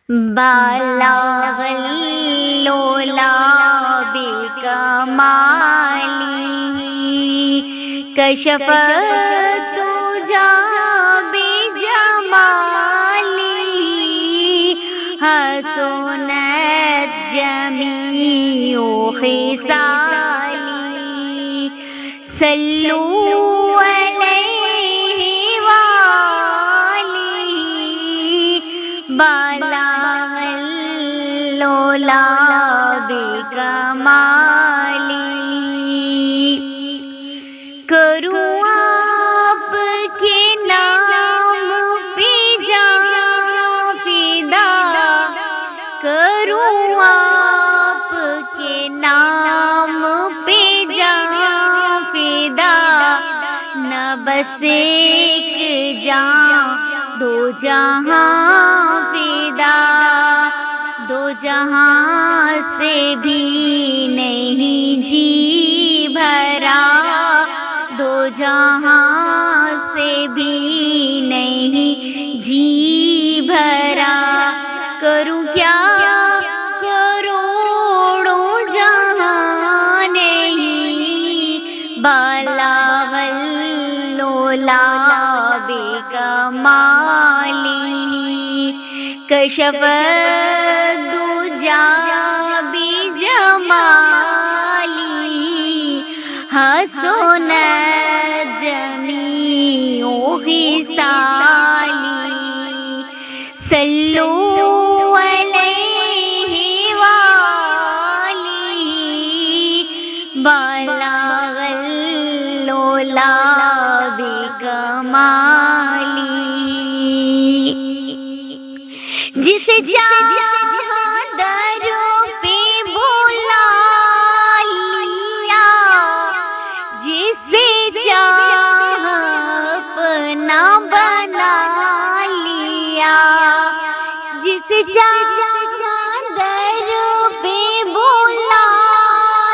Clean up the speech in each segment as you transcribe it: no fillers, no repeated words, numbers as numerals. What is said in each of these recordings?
بالغ اللولا بکمالی کشف الدجى بجمالی حسنت جمیع خصالی صلوا علیہ وآلہ بالغ اللولا بکمالی کروں آپ کے نام پہ جاں فدا کروں آپ کے نام پہ جاں فدا نہ بس ایک جاں دو جہاں فدا دو جہاں سے بھی نہیں جی بھرا دو جہاں سے بھی نہیں جی بھرا کروں کیا کروڑوں جہاں نہیں بالغ اللولا بکمالی کشف الدجى بجمالی حسنت جمیع خصالی صلوا علیہ وآلہ بالغ اللولا بکمالی جسے چاہا در پہ بلا لیا جسے چاہا اپنا بنا لیا جسے چاہا در پہ بلا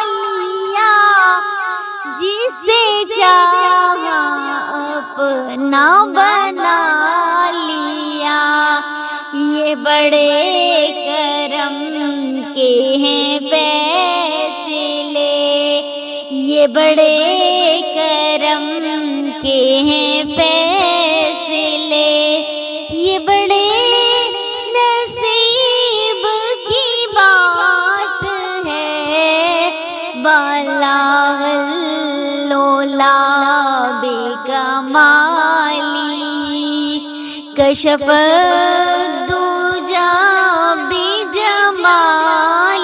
لیا جسے چاہا اپنا بنا لیا یہ بڑے کرم کے ہیں فیصلے یہ بڑے کرم کے ہیں فیصلے یہ بڑے نصیب کی بات ہے بالغ اللولا بکمالی کشف الدجى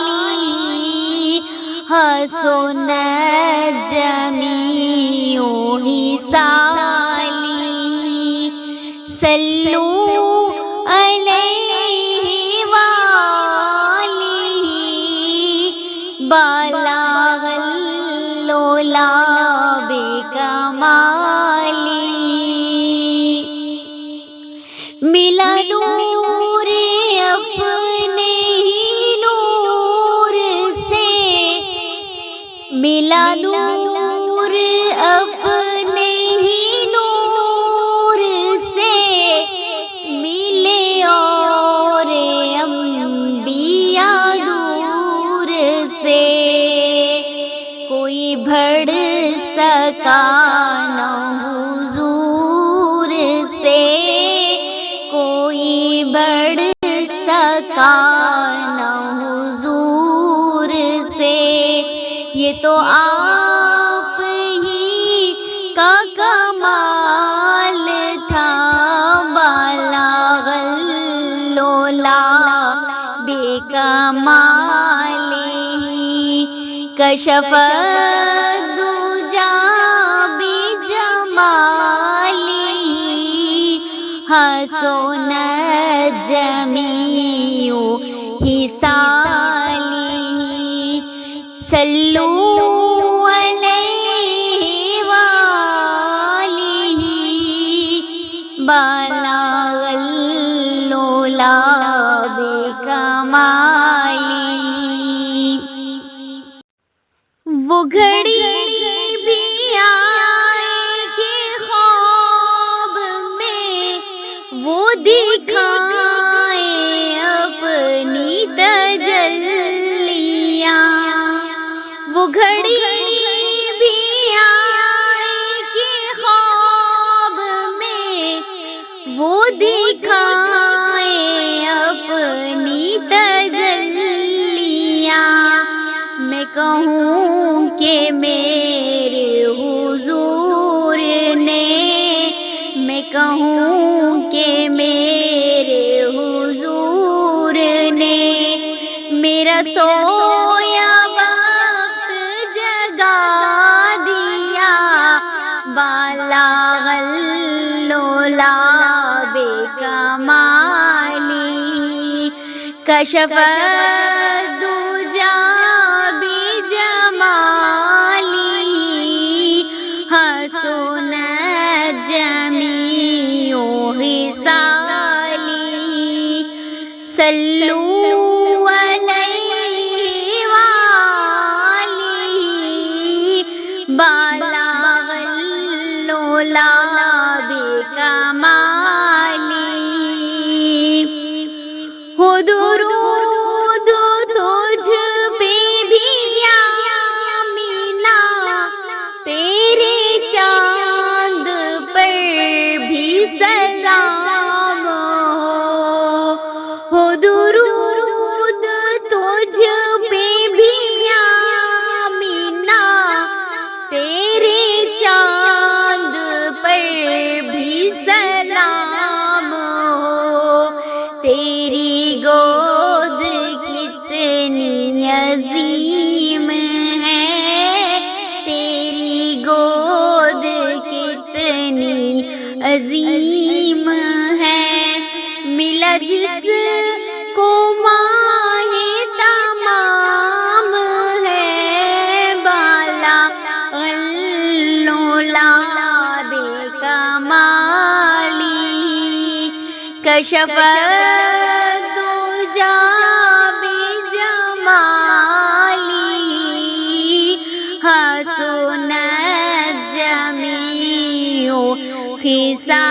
بجمالی حسنت جمیع خصالی صلوا علیہ وآلہ بالغ اللولا بکمالی ملا نور اپنے ہی نور سے ملا نور اپنے ہی نور سے ملے اور انبیاء دور سے کوئی بڑھ سکا نہ حضور سے کوئی بڑھ سکا نہ حضور سے یہ تو آپ ہی کا کمال تھا بالغ اللولا بکمالی کشف الدجى بجمالی حسنت جمیع خصالی صلوا علیہ وآلہ بالغ اللولا بکمالی وہ گھڑی بھی آئے گی خواب میں وہ دکھائے گھڑی بھی آئے کہ خواب میں وہ دکھائے اپنی تجلیاں، میں کہوں کہ میرے حضور نے، میں کہوں کہ میرے حضور نے میرا سویا وقت جگا دیا، بالاغ اللولا بے کمالی، کشف الدجا بجمالی، حسنت جمیع خصالی، صلو علیہ وآلہ، بالاغ اللولا بکمالی، ہو درود تجھ پہ بھی یا آمینہ، تیرے چاند پر بھی سلام ہو درود تجھ پہ بھی یا آمینہ، تیرے چاند پر بھی سلام ہو، تیری گود کتنی عظیم ہے، تیری گود کتنی عظیم ہے، ملا جس کو ماہ تمام ہے، بالا اللولا بے کمالی، کشف الدجا بجمالی، حسنت جمیع خصالی۔